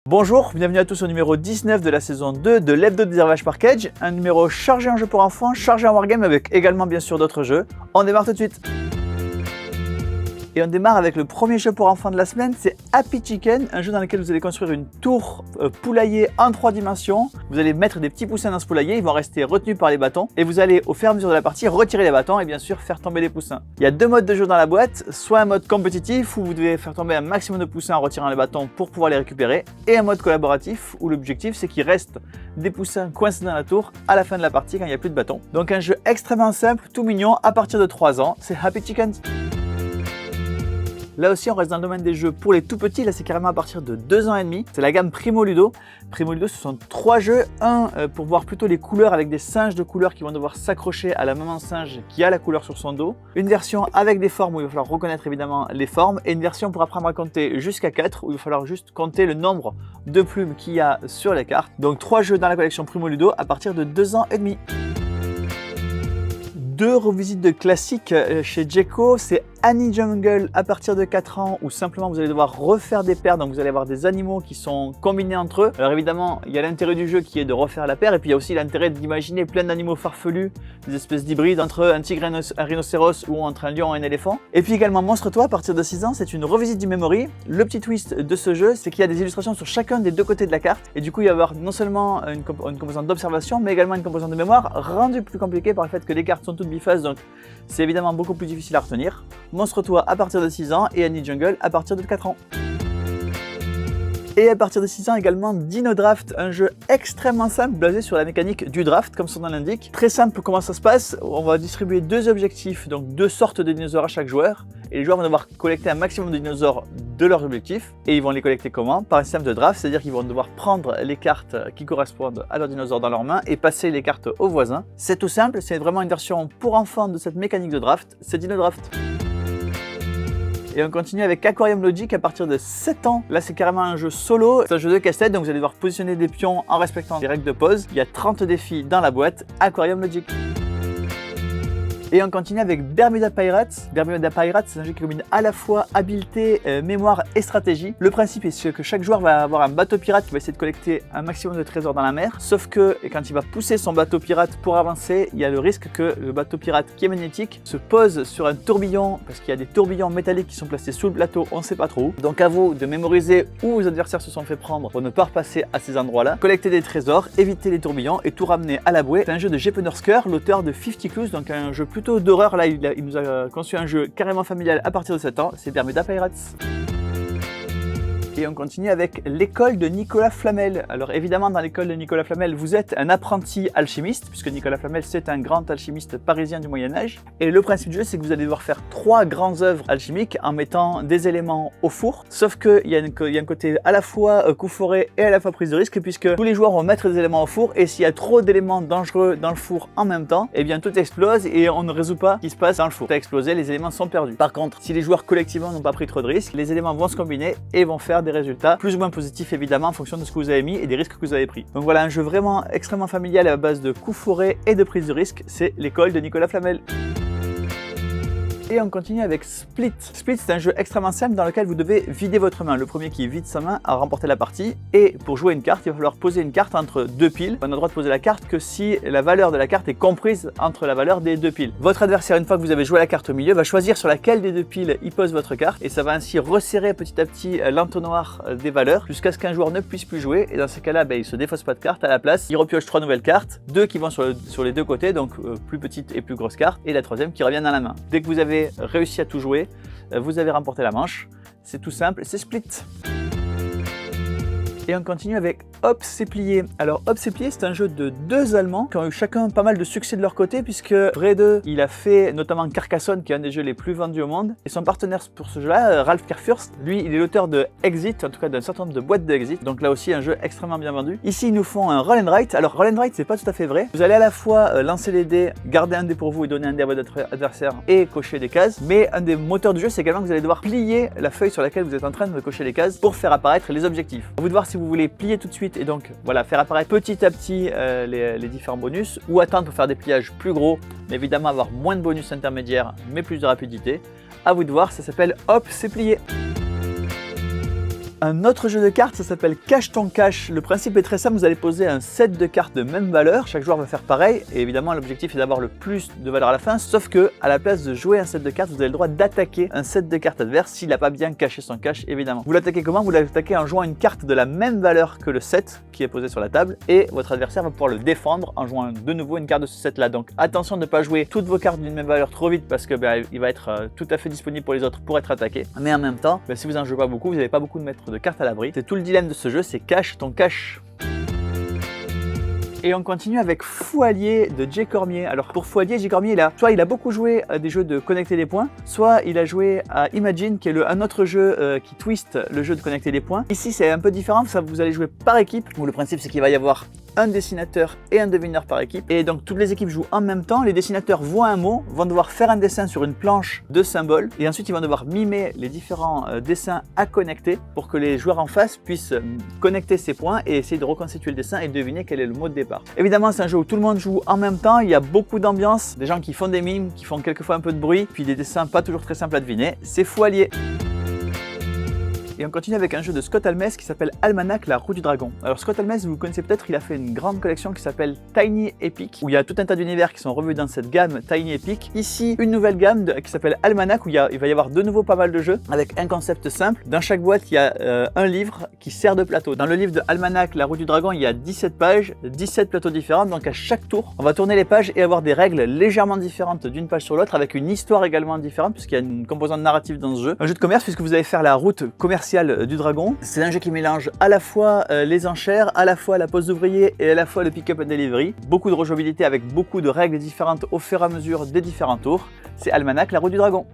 Bonjour, bienvenue à tous au numéro 19 de la saison 2 de l'hebdo des Dervaches par Cage, un numéro chargé en jeux pour enfants, chargé en wargame avec également bien sûr d'autres jeux. On démarre tout de suite. Et on démarre avec le premier jeu pour enfants de la semaine, c'est Happy Chicken, un jeu dans lequel vous allez construire une tour poulailler en 3 dimensions. Vous allez mettre des petits poussins dans ce poulailler, ils vont rester retenus par les bâtons. Et vous allez au fur et à mesure de la partie retirer les bâtons et bien sûr faire tomber les poussins. Il y a deux modes de jeu dans la boîte, soit un mode compétitif où vous devez faire tomber un maximum de poussins en retirant les bâtons pour pouvoir les récupérer. Et un mode collaboratif où l'objectif c'est qu'il reste des poussins coincés dans la tour à la fin de la partie quand il n'y a plus de bâtons. Donc un jeu extrêmement simple, tout mignon, à partir de 3 ans, c'est Happy Chicken. Là aussi, on reste dans le domaine des jeux pour les tout petits. Là, c'est carrément à partir de 2 ans et demi. C'est la gamme Primo Ludo. Primo Ludo, ce sont 3 jeux. Un pour voir plutôt les couleurs avec des singes de couleurs qui vont devoir s'accrocher à la maman singe qui a la couleur sur son dos. Une version avec des formes où il va falloir reconnaître évidemment les formes. Et une version pour apprendre à compter jusqu'à 4 où il va falloir juste compter le nombre de plumes qu'il y a sur les cartes. Donc 3 jeux dans la collection Primo Ludo à partir de 2 ans et demi. 2 revisites de classiques chez Gecko, c'est Annie Jungle à partir de 4 ans où simplement vous allez devoir refaire des paires, donc vous allez avoir des animaux qui sont combinés entre eux. Alors évidemment, il y a l'intérêt du jeu qui est de refaire la paire et puis il y a aussi l'intérêt d'imaginer plein d'animaux farfelus, des espèces d'hybrides entre un tigre et un rhinocéros ou entre un lion et un éléphant. Et puis également Monstre-toi à partir de 6 ans, c'est une revisite du memory. Le petit twist de ce jeu, c'est qu'il y a des illustrations sur chacun des 2 côtés de la carte et du coup il va y avoir non seulement une composante d'observation mais également une composante de mémoire rendue plus compliquée par le fait que les cartes sont toutes bifaces, donc c'est évidemment beaucoup plus difficile à retenir. Monstre-toi à partir de 6 ans et Annie Jungle à partir de 4 ans. Et à partir de 6 ans également Dino Draft, un jeu extrêmement simple basé sur la mécanique du draft comme son nom l'indique. Très simple comment ça se passe, on va distribuer 2 objectifs, donc 2 sortes de dinosaures à chaque joueur. Et les joueurs vont devoir collecter un maximum de dinosaures de leur objectif. Et ils vont les collecter comment? Par un système de draft, c'est-à-dire qu'ils vont devoir prendre les cartes qui correspondent à leurs dinosaures dans leurs mains et passer les cartes aux voisins. C'est tout simple, c'est vraiment une version pour enfants de cette mécanique de draft, c'est Dino Draft. Et on continue avec Aquarium Logic à partir de 7 ans. Là, c'est carrément un jeu solo. C'est un jeu de casse-tête, donc vous allez devoir positionner des pions en respectant les règles de pose. Il y a 30 défis dans la boîte. Aquarium Logic. Et on continue avec Bermuda Pirates. Bermuda Pirates, c'est un jeu qui combine à la fois habileté, mémoire et stratégie. Le principe est que chaque joueur va avoir un bateau pirate qui va essayer de collecter un maximum de trésors dans la mer. Sauf que quand il va pousser son bateau pirate pour avancer, il y a le risque que le bateau pirate qui est magnétique se pose sur un tourbillon, parce qu'il y a des tourbillons métalliques qui sont placés sous le plateau, on ne sait pas trop où. Donc à vous de mémoriser où vos adversaires se sont fait prendre pour ne pas repasser à ces endroits-là. Collecter des trésors, éviter les tourbillons et tout ramener à la bouée. C'est un jeu de J.P. Norsker, l'auteur de 50 Clues, donc un jeu plutôt d'horreur. Là, il nous a conçu un jeu carrément familial à partir de 7 ans, c'est Bermuda Pirates. Et on continue avec l'école de Nicolas Flamel. Alors évidemment, dans l'école de Nicolas Flamel, vous êtes un apprenti alchimiste, puisque Nicolas Flamel, c'est un grand alchimiste parisien du Moyen-Âge. Et le principe du jeu, c'est que vous allez devoir faire 3 grandes œuvres alchimiques en mettant des éléments au four. Sauf qu'il y a un côté à la fois coup foré et à la fois prise de risque, puisque tous les joueurs vont mettre des éléments au four, et s'il y a trop d'éléments dangereux dans le four en même temps, eh bien tout explose et on ne résout pas ce qui se passe dans le four. Tout a explosé, les éléments sont perdus. Par contre, si les joueurs collectivement n'ont pas pris trop de risques, les éléments vont se combiner et vont faire des résultats plus ou moins positifs évidemment en fonction de ce que vous avez mis et des risques que vous avez pris. Donc voilà, un jeu vraiment extrêmement familial à base de coups forés et de prise de risque, c'est l'école de Nicolas Flamel. Et on continue avec Split. Split, c'est un jeu extrêmement simple dans lequel vous devez vider votre main. Le premier qui vide sa main a remporté la partie. Et pour jouer une carte, il va falloir poser une carte entre 2 piles. On n'a le droit de poser la carte que si la valeur de la carte est comprise entre la valeur des 2 piles. Votre adversaire, une fois que vous avez joué la carte au milieu, va choisir sur laquelle des 2 piles il pose votre carte. Et ça va ainsi resserrer petit à petit l'entonnoir des valeurs jusqu'à ce qu'un joueur ne puisse plus jouer. Et dans ces cas-là, il ne se défausse pas de carte. À la place, il repioche 3 nouvelles cartes. 2 qui vont sur les 2 côtés, donc plus petites et plus grosses cartes. Et la 3e qui revient dans la main. Dès que vous avez réussi à tout jouer, vous avez remporté la manche. C'est tout simple, c'est Split. Et on continue avec Hop, c'est plié. Alors Hop, c'est plié, c'est un jeu de 2 Allemands qui ont eu chacun pas mal de succès de leur côté, puisque Brede, il a fait notamment Carcassonne, qui est un des jeux les plus vendus au monde. Et son partenaire pour ce jeu-là, Ralf Kerfürst, lui, il est l'auteur de Exit, en tout cas d'un certain nombre de boîtes de Exit. Donc là aussi, un jeu extrêmement bien vendu. Ici, ils nous font un Roll and Write. Alors Roll and Write, c'est pas tout à fait vrai. Vous allez à la fois lancer les dés, garder un dé pour vous et donner un dé à votre adversaire et cocher des cases. Mais un des moteurs du jeu, c'est également que vous allez devoir plier la feuille sur laquelle vous êtes en train de cocher les cases pour faire apparaître les objectifs. À vous de voir si vous voulez plier tout de suite et donc voilà, faire apparaître petit à petit les différents bonus ou attendre pour faire des pliages plus gros, mais évidemment avoir moins de bonus intermédiaires mais plus de rapidité. À vous de voir, ça s'appelle Hop, c'est plié. Un autre jeu de cartes, ça s'appelle Cache ton cache. Le principe est très simple, vous allez poser un set de cartes de même valeur, chaque joueur va faire pareil, et évidemment l'objectif est d'avoir le plus de valeur à la fin, sauf que à la place de jouer un set de cartes, vous avez le droit d'attaquer un set de cartes adverse s'il n'a pas bien caché son cache, évidemment. Vous l'attaquez comment? Vous l'attaquez en jouant une carte de la même valeur que le set qui est posé sur la table, et votre adversaire va pouvoir le défendre en jouant de nouveau une carte de ce set là. Donc attention de ne pas jouer toutes vos cartes d'une même valeur trop vite, parce que il va être tout à fait disponible pour les autres pour être attaqué, mais en même temps, si vous en jouez pas beaucoup, vous n'avez pas beaucoup de maîtres de cartes à l'abri. C'est tout le dilemme de ce jeu, c'est cache ton cache. Et on continue avec Fou Allié de Jay Cormier. Alors pour Fou Allié, Jay Cormier, soit il a beaucoup joué à des jeux de connecter des points, soit il a joué à Imagine, qui est un autre jeu qui twist le jeu de connecter des points. Ici c'est un peu différent, vous allez jouer par équipe, où le principe c'est qu'il va y avoir un dessinateur et un devineur par équipe, et donc toutes les équipes jouent en même temps. Les dessinateurs voient un mot, vont devoir faire un dessin sur une planche de symboles, et ensuite ils vont devoir mimer les différents dessins à connecter pour que les joueurs en face puissent connecter ces points et essayer de reconstituer le dessin et deviner quel est le mot de départ. Évidemment c'est un jeu où tout le monde joue en même temps, il y a beaucoup d'ambiance, des gens qui font des mimes, qui font quelquefois un peu de bruit, puis des dessins pas toujours très simples à deviner. C'est Fou Allié. Et on continue avec un jeu de Scott Almes qui s'appelle Almanach, la roue du dragon. Alors Scott Almes, vous le connaissez peut-être, il a fait une grande collection qui s'appelle Tiny Epic, où il y a tout un tas d'univers qui sont revus dans cette gamme Tiny Epic. Ici, une nouvelle gamme qui s'appelle Almanach, où il va y avoir de nouveau pas mal de jeux, avec un concept simple. Dans chaque boîte, il y a un livre qui sert de plateau. Dans le livre de Almanach, la roue du dragon, il y a 17 pages, 17 plateaux différents, donc à chaque tour, on va tourner les pages et avoir des règles légèrement différentes d'une page sur l'autre, avec une histoire également différente, puisqu'il y a une composante narrative dans ce jeu. Un jeu de commerce, puisque vous allez faire la route commerciale du dragon. C'est un jeu qui mélange à la fois les enchères, à la fois la pose d'ouvrier et à la fois le pick-up and delivery. Beaucoup de rejouabilité avec beaucoup de règles différentes au fur et à mesure des différents tours. C'est Almanach, la roue du dragon.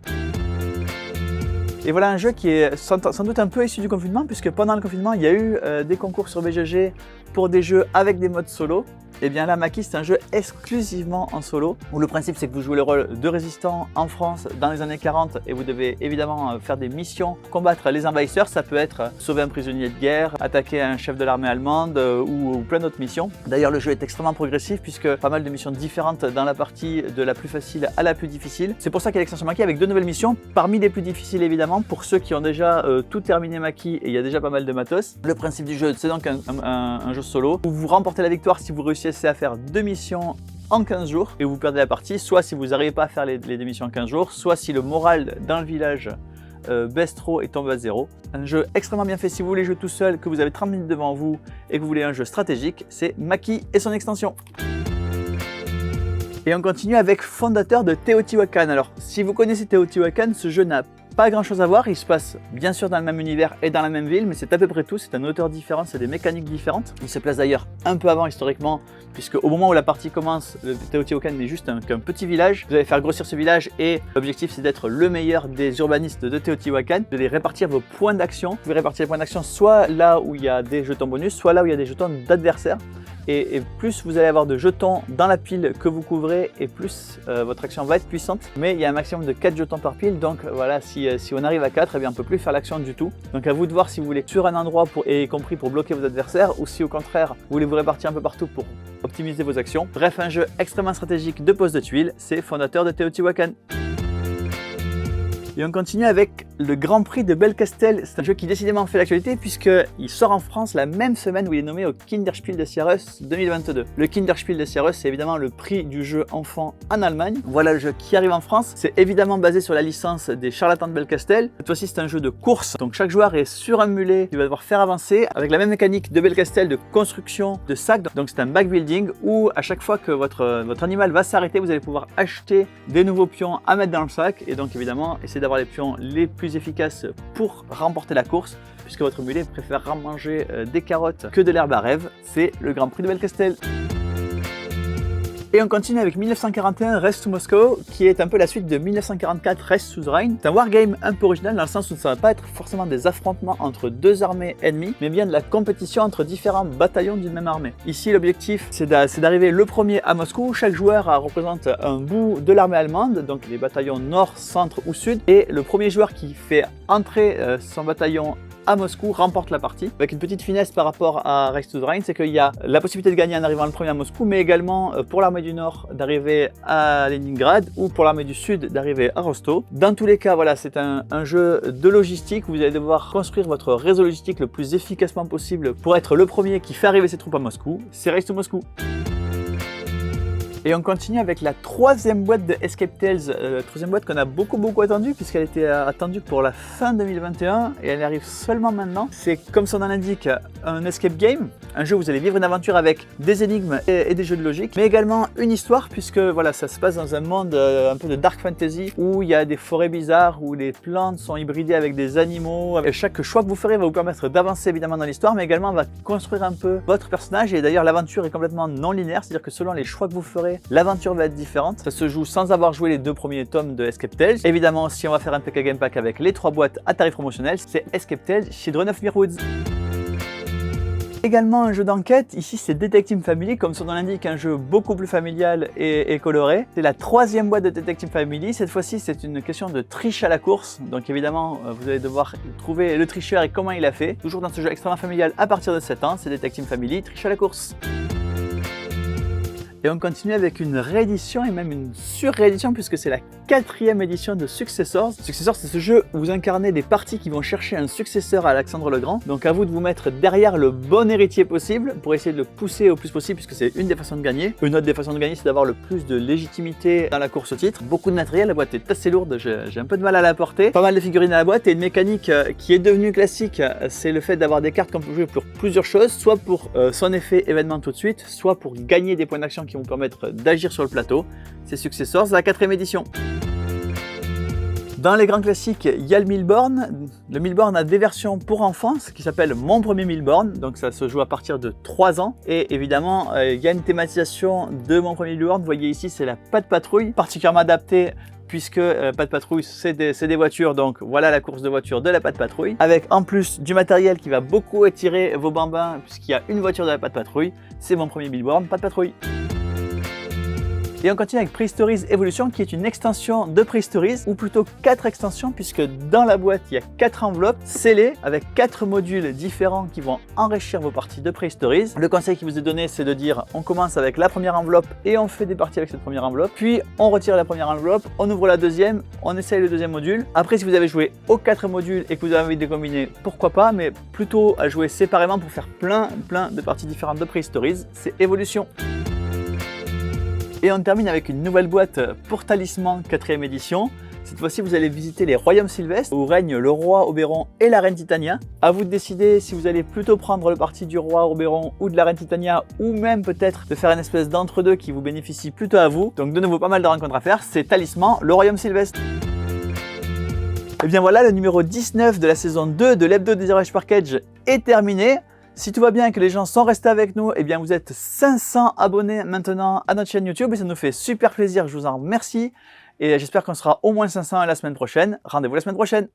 Et voilà un jeu qui est sans doute un peu issu du confinement, puisque pendant le confinement, il y a eu des concours sur BGG pour des jeux avec des modes solo. Et bien là, Maki, c'est un jeu exclusivement en solo, où le principe c'est que vous jouez le rôle de résistant en France dans les années 40, et vous devez évidemment faire des missions, combattre les envahisseurs. Ça peut être sauver un prisonnier de guerre, attaquer un chef de l'armée allemande ou plein d'autres missions. D'ailleurs, le jeu est extrêmement progressif, puisque pas mal de missions différentes dans la partie de la plus facile à la plus difficile. C'est pour ça qu'il y a l'extension Maki avec 2 nouvelles missions, parmi les plus difficiles évidemment, pour ceux qui ont déjà tout terminé Maki, et il y a déjà pas mal de matos. Le principe du jeu, c'est donc un jeu solo, où vous remportez la victoire si vous réussissez à faire 2 missions en 15 jours, et vous perdez la partie, soit si vous n'arrivez pas à faire les 2 missions en 15 jours, soit si le moral dans le village baisse trop et tombe à 0. Un jeu extrêmement bien fait si vous voulez jouer tout seul, que vous avez 30 minutes devant vous et que vous voulez un jeu stratégique, c'est Maki et son extension. Et on continue avec Fondateur de Teotihuacan. Alors si vous connaissez Teotihuacan, ce jeu n'a pas grand chose à voir, il se passe bien sûr dans le même univers et dans la même ville, mais c'est à peu près tout, c'est un auteur différent, c'est des mécaniques différentes. Il se place d'ailleurs un peu avant historiquement, puisque au moment où la partie commence, le Teotihuacan n'est juste qu'un petit village. Vous allez faire grossir ce village et l'objectif c'est d'être le meilleur des urbanistes de Teotihuacan. Vous allez répartir vos points d'action. Vous pouvez répartir les points d'action soit là où il y a des jetons bonus, soit là où il y a des jetons d'adversaires. Et plus vous allez avoir de jetons dans la pile que vous couvrez, et plus votre action va être puissante. Mais il y a un maximum de 4 jetons par pile, donc voilà, si on arrive à 4, eh bien, on ne peut plus faire l'action du tout. Donc à vous de voir si vous voulez sur un endroit, y compris pour bloquer vos adversaires, ou si au contraire vous voulez vous répartir un peu partout pour optimiser vos actions. Bref, un jeu extrêmement stratégique de pose de tuiles, c'est Fondateur de Teotihuacan. Et on continue avec le Grand Prix de Belcastel. C'est un jeu qui décidément fait l'actualité, puisqu'il sort en France la même semaine où il est nommé au Kinderspiel des Jahres 2022. Le Kinderspiel des Jahres, c'est évidemment le prix du jeu enfant en Allemagne. Voilà le jeu qui arrive en France. C'est évidemment basé sur la licence des Charlatans de Belcastel. Cette fois-ci, c'est un jeu de course. Donc chaque joueur est sur un mulet qu'il va devoir faire avancer, avec la même mécanique de Belcastel de construction de sacs. Donc c'est un backbuilding où à chaque fois que votre animal va s'arrêter, vous allez pouvoir acheter des nouveaux pions à mettre dans le sac. Et donc évidemment, essayer d'avoir les pions les plus efficaces pour remporter la course, puisque votre mulet préfère manger des carottes que de l'herbe à rêve. C'est le Grand Prix de Belcastel. Et on continue avec 1941 Race to Moscow, qui est un peu la suite de 1944 Race to the Rhine. C'est un wargame un peu original dans le sens où ça ne va pas être forcément des affrontements entre 2 armées ennemies, mais bien de la compétition entre différents bataillons d'une même armée. Ici, l'objectif, c'est d'arriver le premier à Moscou. Chaque joueur représente un bout de l'armée allemande, donc les bataillons nord, centre ou sud. Et le premier joueur qui fait entrer son bataillon à Moscou remporte la partie. Avec une petite finesse par rapport à Race to the Rhine, c'est qu'il y a la possibilité de gagner en arrivant le premier à Moscou, mais également pour l'armée du Nord d'arriver à Leningrad ou pour l'armée du Sud d'arriver à Rostov. Dans tous les cas, voilà, c'est un jeu de logistique où vous allez devoir construire votre réseau logistique le plus efficacement possible pour être le premier qui fait arriver ses troupes à Moscou. C'est Race to Moscou. Et on continue avec la troisième boîte de Escape Tales, troisième boîte qu'on a beaucoup attendue puisqu'elle était attendue pour la fin 2021 et elle arrive seulement maintenant. C'est comme son nom l'indique, un escape game, un jeu où vous allez vivre une aventure avec des énigmes et des jeux de logique, mais également une histoire puisque voilà, ça se passe dans un monde un peu de dark fantasy où il y a des forêts bizarres, où les plantes sont hybridées avec des animaux. Et chaque choix que vous ferez va vous permettre d'avancer évidemment dans l'histoire, mais également va construire un peu votre personnage. Et d'ailleurs, l'aventure est complètement non linéaire, c'est-à-dire que selon les choix que vous ferez, l'aventure va être différente. Ça se joue sans avoir joué les 2 premiers tomes de Escape Tales. Évidemment, si on va faire un PK Game Pack avec les 3 boîtes à tarif promotionnel, c'est Escape Tales chez Drone of Mirwoods. Également un jeu d'enquête, ici c'est Detective Family, comme son nom l'indique, un jeu beaucoup plus familial et coloré. C'est la troisième boîte de Detective Family, cette fois-ci c'est une question de triche à la course, donc évidemment vous allez devoir trouver le tricheur et comment il a fait. Toujours dans ce jeu extrêmement familial à partir de 7 ans, c'est Detective Family, triche à la course. Et on continue avec une réédition et même une sur-réédition puisque c'est la 4e édition de Successors. Successors, c'est ce jeu où vous incarnez des parties qui vont chercher un successeur à Alexandre le Grand. Donc à vous de vous mettre derrière le bon héritier possible pour essayer de le pousser au plus possible puisque c'est une des façons de gagner. Une autre des façons de gagner, c'est d'avoir le plus de légitimité dans la course au titre. Beaucoup de matériel, la boîte est assez lourde, j'ai un peu de mal à la porter. Pas mal de figurines à la boîte et une mécanique qui est devenue classique, c'est le fait d'avoir des cartes qu'on peut jouer pour plusieurs choses, soit pour son effet événement tout de suite, soit pour gagner des points d'action qui vont permettre d'agir sur le plateau. C'est Successors, la 4e édition. Dans les grands classiques, il y a le Milborn. Le Milborn a des versions pour enfants, ce qui s'appelle Mon premier Milborn, donc ça se joue à partir de 3 ans. Et évidemment, il y a une thématisation de Mon premier Milborn. Vous voyez ici, c'est la Patte Patrouille, particulièrement adaptée puisque Patte Patrouille, c'est des voitures, donc voilà la course de voiture de la Patte Patrouille, avec en plus du matériel qui va beaucoup étirer vos bambins, puisqu'il y a une voiture de la Patte Patrouille. C'est Mon premier Milborn, Patte Patrouille. Et on continue avec Prehistories Evolution qui est une extension de Prehistories, ou plutôt 4 extensions puisque dans la boîte il y a 4 enveloppes scellées avec 4 modules différents qui vont enrichir vos parties de Prehistories. Le conseil qui vous est donné c'est de dire on commence avec la première enveloppe et on fait des parties avec cette première enveloppe, puis on retire la première enveloppe, on ouvre la deuxième, on essaye le deuxième module. Après si vous avez joué aux 4 modules et que vous avez envie de les combiner, pourquoi pas, mais plutôt à jouer séparément pour faire plein de parties différentes de Prehistories, c'est Evolution. Et on termine avec une nouvelle boîte pour Talisman 4e édition. Cette fois-ci, vous allez visiter les royaumes sylvestres où règnent le roi Oberon et la reine Titania. À vous de décider si vous allez plutôt prendre le parti du roi Oberon ou de la reine Titania, ou même peut-être de faire une espèce d'entre-deux qui vous bénéficie plutôt à vous. Donc de nouveau, pas mal de rencontres à faire. C'est Talisman, le royaume sylvestre. Et bien voilà, le numéro 19 de la saison 2 de l'Hebdo des Heroes Package est terminé. Si tout va bien et que les gens sont restés avec nous, eh bien vous êtes 500 abonnés maintenant à notre chaîne YouTube et ça nous fait super plaisir, je vous en remercie. Et j'espère qu'on sera au moins 500 la semaine prochaine. Rendez-vous la semaine prochaine.